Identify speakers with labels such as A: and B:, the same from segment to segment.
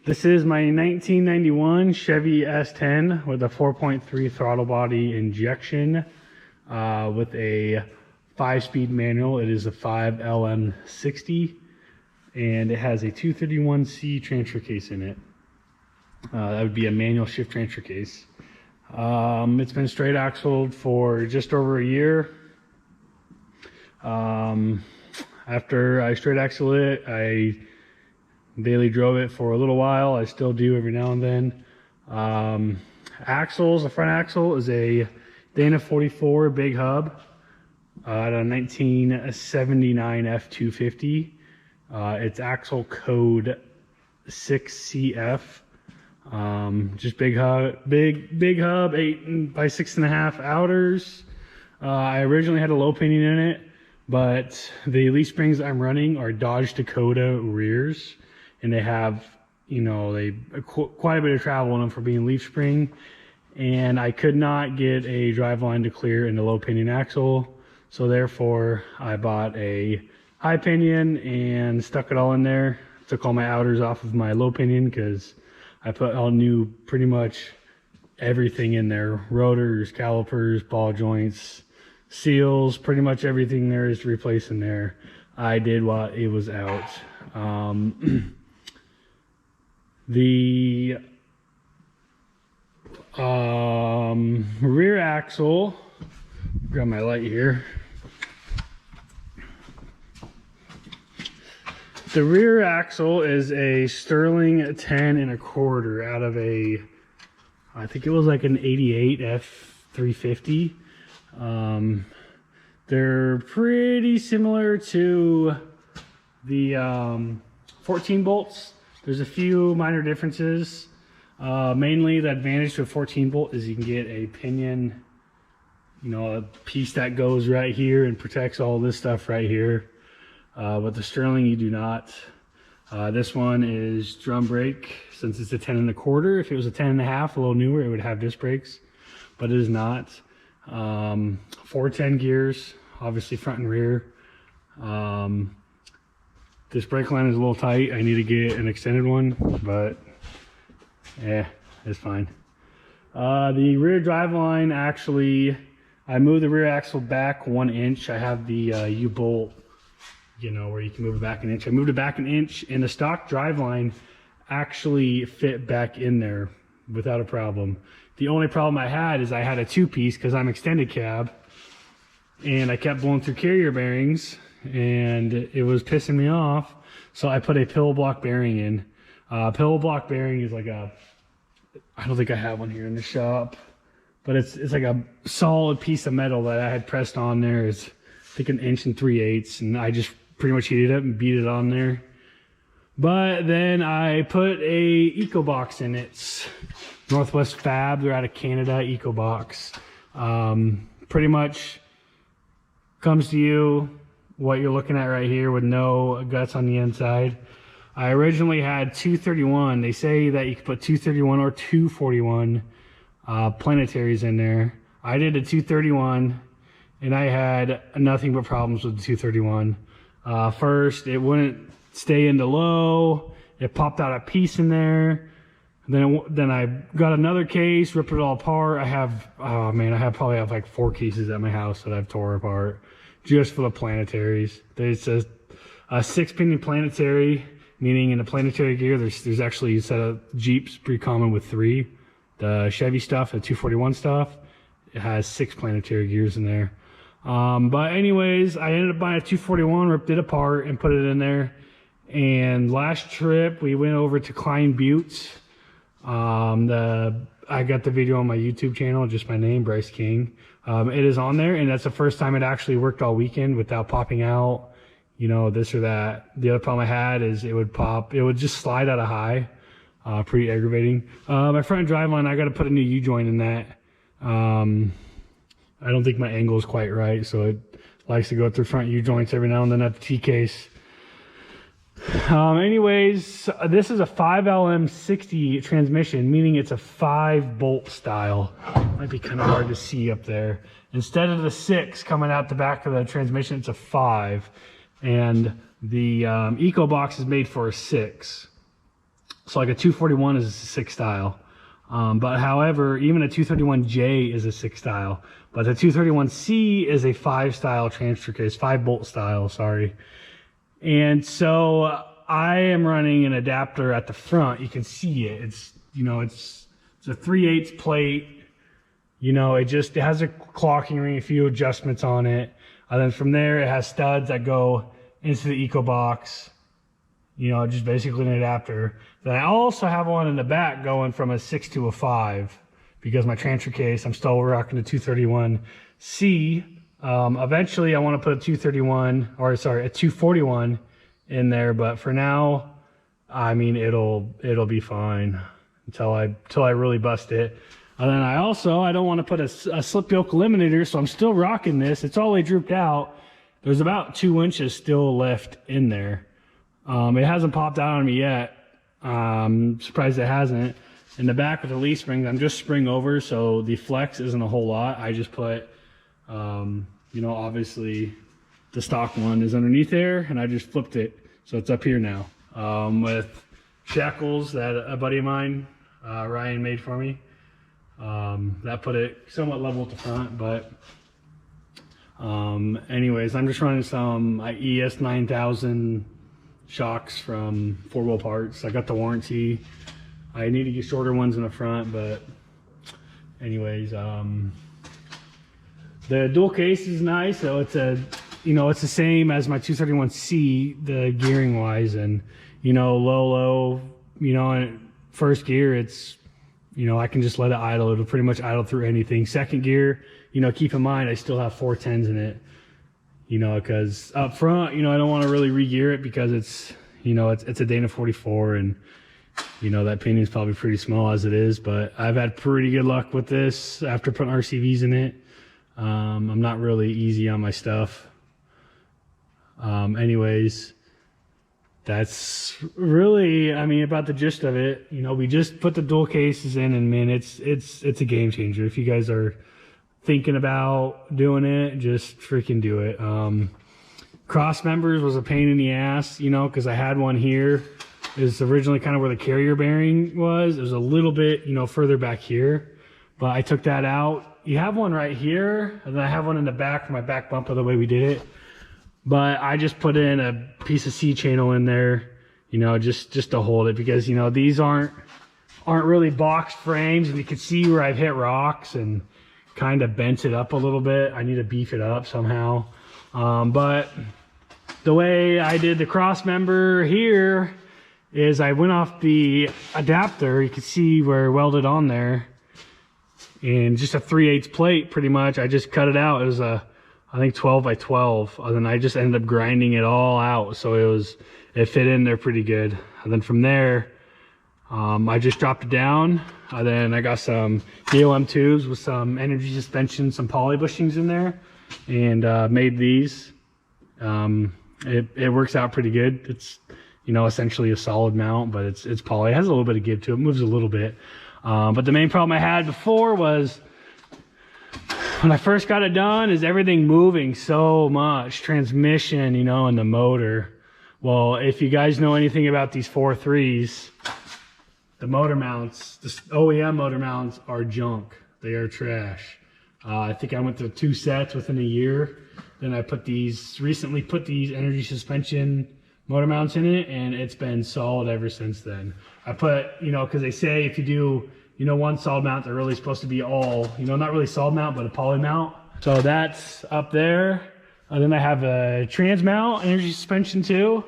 A: This is my 1991 Chevy S10 with a 4.3 throttle body injection with a 5-speed manual. It is a 5LM60 and it has a 231C transfer case in it. That would be a manual shift transfer case. It's been straight axled for just over a year. After I straight axled it, I daily drove it for a little while. I still do every now and then. Axles, the front axle is a Dana 44 big hub at a 1979 F250. It's axle code 6CF. Just big hub, big hub, 8 by 6.5 outers. I originally had a low pinion in it, but the leaf springs I'm running are Dodge Dakota rears. And they have, you know, quite a bit of travel in them for being leaf spring. And I could not get a Driveline to clear in the low pinion axle. So therefore, I bought a high pinion and stuck it all in there. Took all my outers off of my low pinion because I put all new, pretty much everything in there. Rotors, calipers, ball joints, seals, pretty much everything there is to replace in there. I did while it was out. The rear axle, grab my light here. The rear axle is a Sterling 10.25 out of a, I think it was like an 88 F350. They're pretty similar to the 14 bolts. There's a few minor differences. Mainly the advantage to a 14 bolt is you can get a pinion, you know, a piece that goes right here and protects all this stuff right here. With the Sterling, you do not. This one is drum brake. Since it's a 10.25, if it was a 10.5, a little newer, it would have disc brakes, but it is not. 410 gears, obviously front and rear. This brake line is a little tight. I need to get an extended one, but yeah, it's fine. The rear drive line, actually, I moved the rear axle back 1 inch. I have the U-bolt, you know, where you can move it back an inch. I moved it back an inch, and the stock drive line actually fit back in there without a problem. The only problem I had is I had a 2-piece because I'm extended cab, and I kept blowing through carrier bearings, and it was pissing me off. So I put a pillow block bearing in. Pillow block bearing is like a, I don't think I have one here in the shop, but it's like a solid piece of metal that I had pressed on there. It's I think 1 3/8 inches, and I just pretty much heated it up and beat it on there. But then I put a EcoBox in it. Northwest Fab, they're out of Canada, EcoBox. Pretty much comes to you what you're looking at right here with no guts on the inside. I originally had 231. They say that you can put 231 or 241 planetaries in there. I did a 231 and I had nothing but problems with the 231. First, it wouldn't stay into low. It popped out a piece in there. Then I got another case, ripped it all apart. I have, oh man, I probably have like 4 cases at my house that I've tore apart just for the planetaries. It's a 6-pinion planetary, meaning in the planetary gear, there's actually a set of Jeeps, pretty common with 3. The Chevy stuff, the 241 stuff, it has 6 planetary gears in there. But anyways, I ended up buying a 241, ripped it apart and put it in there. And last trip, we went over to Klein Butte. I got the video on my YouTube channel, just my name, Bryce King. It is on there, and that's the first time it actually worked all weekend without popping out, you know, this or that. The other problem I had is it would pop, it would just slide out of high. Pretty aggravating. My front drive line, I got to put a new U-joint in that. I don't think my angle is quite right, so it likes to go through front U-joints every now and then at the T-case. Anyways, this is a 5LM60 transmission, meaning it's a 5-bolt style. Might be kind of hard to see up there. Instead of the 6 coming out the back of the transmission, it's a 5. And the EcoBox is made for a 6. So like a 241 is a 6 style. But however, even a 231J is a 6 style. But the 231C is a 5 style transfer case, 5 bolt style, sorry. And so I am running an adapter at the front. You can see it. It's, you know, it's a 3/8 plate. You know, it has a clocking ring, a few adjustments on it. And then from there, it has studs that go into the Eco Box. You know, just basically an adapter. Then I also have one in the back going from a 6 to a 5 because my transfer case, I'm still rocking the 231C. Eventually, I want to put a 241 in there, but for now, I mean, it'll be fine until I really bust it. And then I don't want to put a slip yoke eliminator, so I'm still rocking this. It's all drooped out. There's about 2 inches still left in there. It hasn't popped out on me yet. I'm surprised it hasn't. In the back with the leaf springs, I'm just spring over, so the flex isn't a whole lot. I just put, you know, obviously the stock one is underneath there, and I just flipped it, so it's up here now. With shackles that a buddy of mine, Ryan, made for me. That put it somewhat level at the front, but anyways, I'm just running some ES 9000 shocks from 4 Wheel Parts. I got the warranty. I need to get shorter ones in the front, but anyways, the dual case is nice. So it's it's the same as my 231C, the gearing wise, and you know, low, you know, and first gear, it's, you know, I can just let it idle. It'll pretty much idle through anything. Second gear, you know, keep in mind, I still have 410s in it, you know, because up front, you know, I don't want to really re-gear it because it's, you know, it's a Dana 44, and, you know, that pinion is probably pretty small as it is, but I've had pretty good luck with this after putting RCVs in it. I'm not really easy on my stuff. Anyways, that's really, I mean, about the gist of it. You know, we just put the dual cases in, and man, it's a game changer. If you guys are thinking about doing it, just freaking do it. Crossmembers was a pain in the ass, you know, because I had one here. It was originally kind of where the carrier bearing was. It was a little bit, you know, further back here, but I took that out. You have one right here, and then I have one in the back for my back bumper the way we did it. But I just put in a piece of C channel in there, you know, just to hold it, because, you know, these aren't really boxed frames, and you can see where I've hit rocks and kind of bent it up a little bit. I need to beef it up somehow. But the way I did the Crossmember here is I went off the adapter. You can see where welded on there, and just a 3/8 plate pretty much. I just cut it out. It was I think 12 by 12, and then I just ended up grinding it all out, so it fit in there pretty good. And then from there, I just dropped it down, and then I got some DOM tubes with some energy suspension, some poly bushings in there, and made these. It works out pretty good. It's, you know, essentially a solid mount, but it's poly. It has a little bit of give to it, moves a little bit. But the main problem I had before was, when I first got it done, is everything moving so much, transmission, you know, and the motor. Well, if you guys know anything about these 4.3s, the motor mounts, the OEM motor mounts are junk. They are trash. I think I went through 2 sets within a year. Then I recently put these energy suspension motor mounts in it, and it's been solid ever since then. I put, you know, because they say if you do, you know, one solid mount, they're really supposed to be all, you know, not really solid mount, but a poly mount. So that's up there. And then I have a trans mount energy suspension too.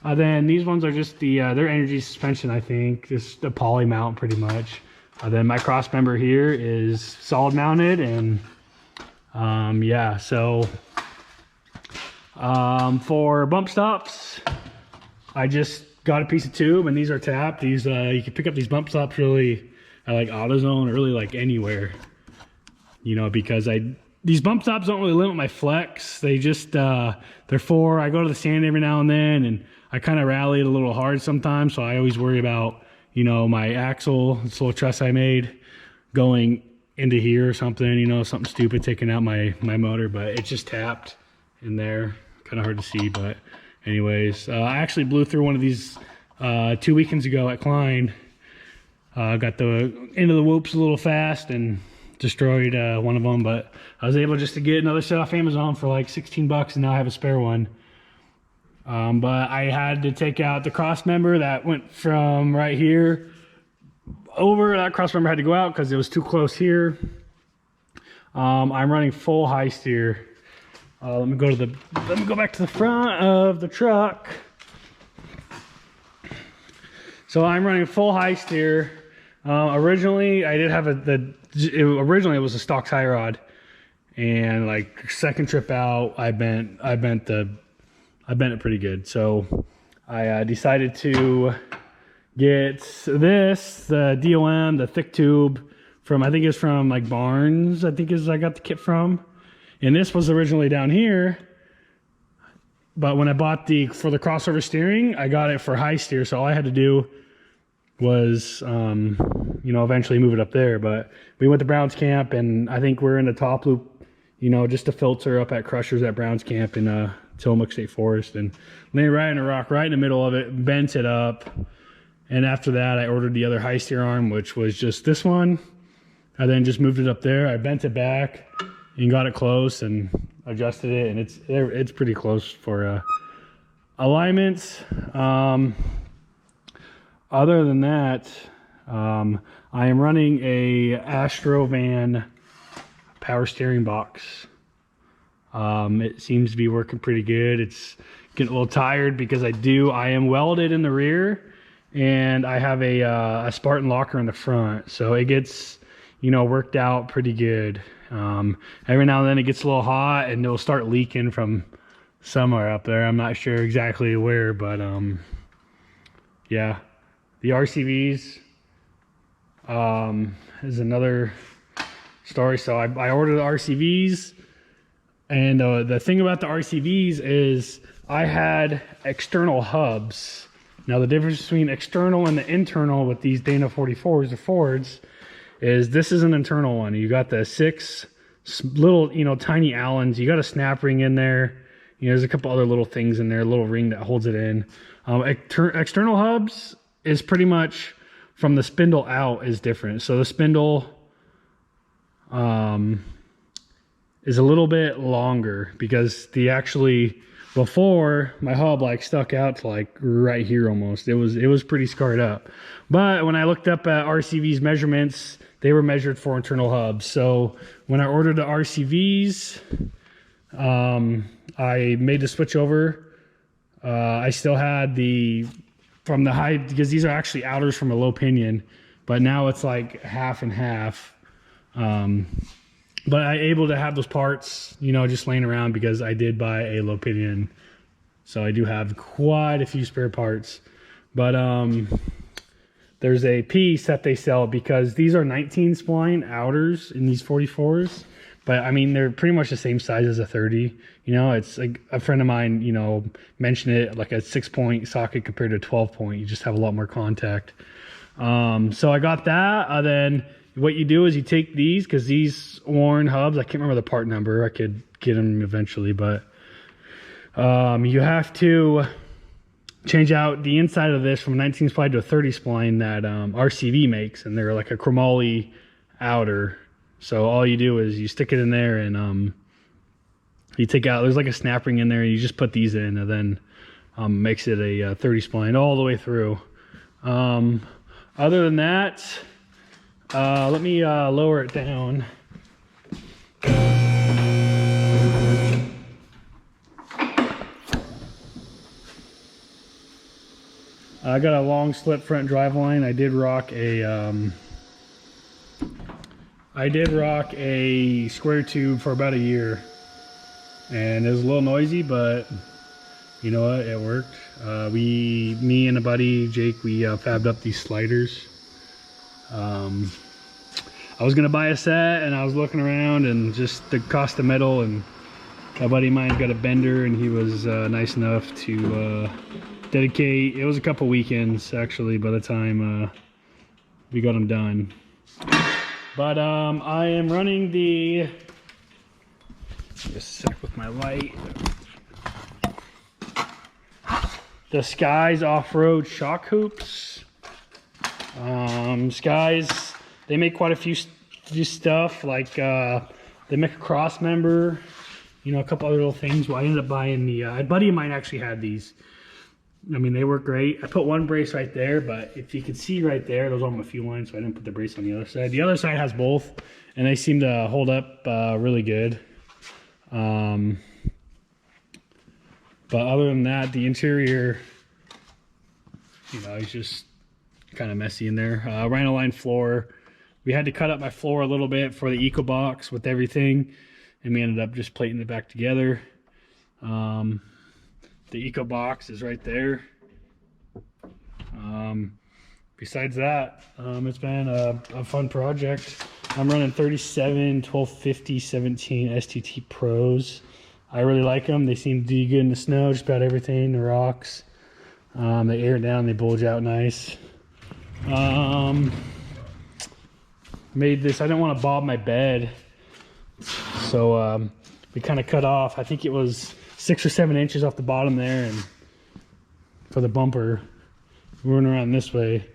A: Then these ones are just they're energy suspension, I think, just a poly mount pretty much. Then my Crossmember here is solid mounted, and yeah, so for bump stops, I just got a piece of tube, and these are tapped. These you can pick up these bump stops really at like AutoZone, or really like anywhere, you know, because these bump stops don't really limit my flex. They just I go to the stand every now and then, and I kind of rally it a little hard sometimes, so I always worry about, you know, my axle, this little truss I made, going into here or something, you know, something stupid, taking out my motor. But it's just tapped in there, kind of hard to see. But anyways, I actually blew through one of these 2 weekends ago at Klein. Got the end of the whoops a little fast and destroyed one of them, but I was able just to get another set off Amazon for like 16 bucks, and now I have a spare one. But I had to take out the Crossmember that went from right here over. That Crossmember had to go out because it was too close here. I'm running full high steer. Let me go back to the front of the truck. So I'm running full high steer. Originally I did have originally it was a stock tie rod, and like second trip out I bent it pretty good. So I decided to get the DOM, the thick tube from, I think it's from like Barnes, I got the kit from. And this was originally down here, but when I bought for the crossover steering, I got it for high steer. So all I had to do was, you know, eventually move it up there. But we went to Brown's Camp, and I think we're in the top loop, you know, just a filter up at Crushers at Brown's Camp in Tillamook State Forest, and landed right in a rock right in the middle of it, bent it up. And after that, I ordered the other high steer arm, which was just this one. I then just moved it up there. I bent it back and got it close and adjusted it, and it's pretty close for alignments. Other than that, I am running a Astrovan power steering box. It seems to be working pretty good. It's getting a little tired because I am welded in the rear, and I have a Spartan locker in the front, so it gets, you know, worked out pretty good. Every now and then it gets a little hot and it'll start leaking from somewhere up there. I'm not sure exactly where, but yeah, the RCVs is another story. So I ordered the RCVs, and the thing about the RCVs is I had external hubs. Now the difference between external and the internal with these Dana 44s or Fords is this is an internal one. You got the 6 little, you know, tiny Allens. You got a snap ring in there. You know, there's a couple other little things in there, a little ring that holds it in. External hubs is pretty much from the spindle out is different. So the spindle is a little bit longer because before my hub like stuck out to like right here almost. It was pretty scarred up. But when I looked up at RCV's measurements, they were measured for internal hubs. So when I ordered the RCVs, I made the switch over. I still had from the high, because these are actually outers from a low pinion, but now it's like half and half. But I able to have those parts, you know, just laying around because I did buy a low pinion. So I do have quite a few spare parts. But there's a piece that they sell because these are 19 spline outers in these 44s. But I mean, they're pretty much the same size as a 30. You know, it's like a friend of mine, you know, mentioned it like a 6-point socket compared to a 12-point. You just have a lot more contact. So I got that. Then what you do is you take these, because these worn hubs, I can't remember the part number. I could get them eventually, but you have to change out the inside of this from a 19 spline to a 30 spline that RCV makes, and they're like a chromoly outer. So all you do is you stick it in there, and you take out, there's like a snap ring in there, and you just put these in, and then makes it a 30 spline all the way through. Other than that, let me lower it down. I got a long slip front Driveline. I did rock a square tube for about a year, and it was a little noisy, but you know what, it worked. Me and a buddy, Jake, we fabbed up these sliders. I was gonna buy a set, and I was looking around, and just the cost of metal, and a buddy of mine got a bender, and he was nice enough to dedicate. It was a couple weekends actually by the time we got them done. But I am running the, just a sec with my light. the Skies off-road shock hoops. Skies, they make quite a few stuff, like they make a Crossmember, you know, a couple other little things. Well, I ended up buying the a buddy of mine actually had these. I mean, they work great. I put one brace right there, but if you can see right there, those are my fuel lines, so I didn't put the brace on the other side. The other side has both, and they seem to hold up really good. But other than that, the interior, you know, it's just kind of messy in there. Rhino-line floor. We had to cut up my floor a little bit for the Eco Box with everything, and we ended up just plating it back together. The Eco Box is right there. Besides that, it's been a fun project. I'm running 37 1250 17 STT Pros. I really like them. They seem to do good in the snow, just about everything, the rocks. They air down, they bulge out nice. Made this, I didn't want to bob my bed, so we kind of cut off, I think it was 6 or 7 inches off the bottom there, and for the bumper, we went around this way.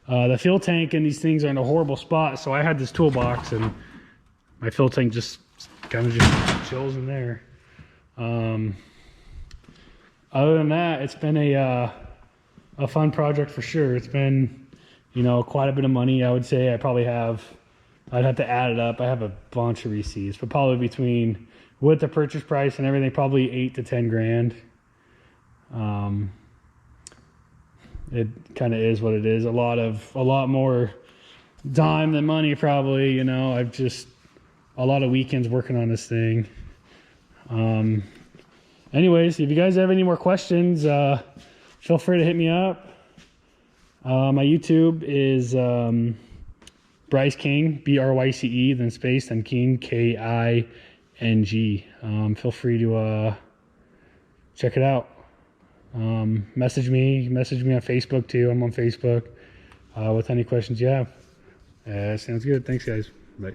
A: The fuel tank and these things are in a horrible spot, so I had this toolbox, and my fuel tank just kind of just chills in there. Other than that, it's been a fun project for sure. It's been, you know, quite a bit of money. I would say I'd have to add it up. I have a bunch of receipts, but probably between, with the purchase price and everything, probably 8 to 10 grand. It kind of is what it is. A lot more dime than money, probably. You know, I've just a lot of weekends working on this thing. Anyways, if you guys have any more questions, feel free to hit me up. My YouTube is Bryce King, BRYCE, then space, then King, KING. Feel free to check it out. Message me on Facebook too. I'm on Facebook with any questions you have. Sounds good. Thanks, guys. Bye.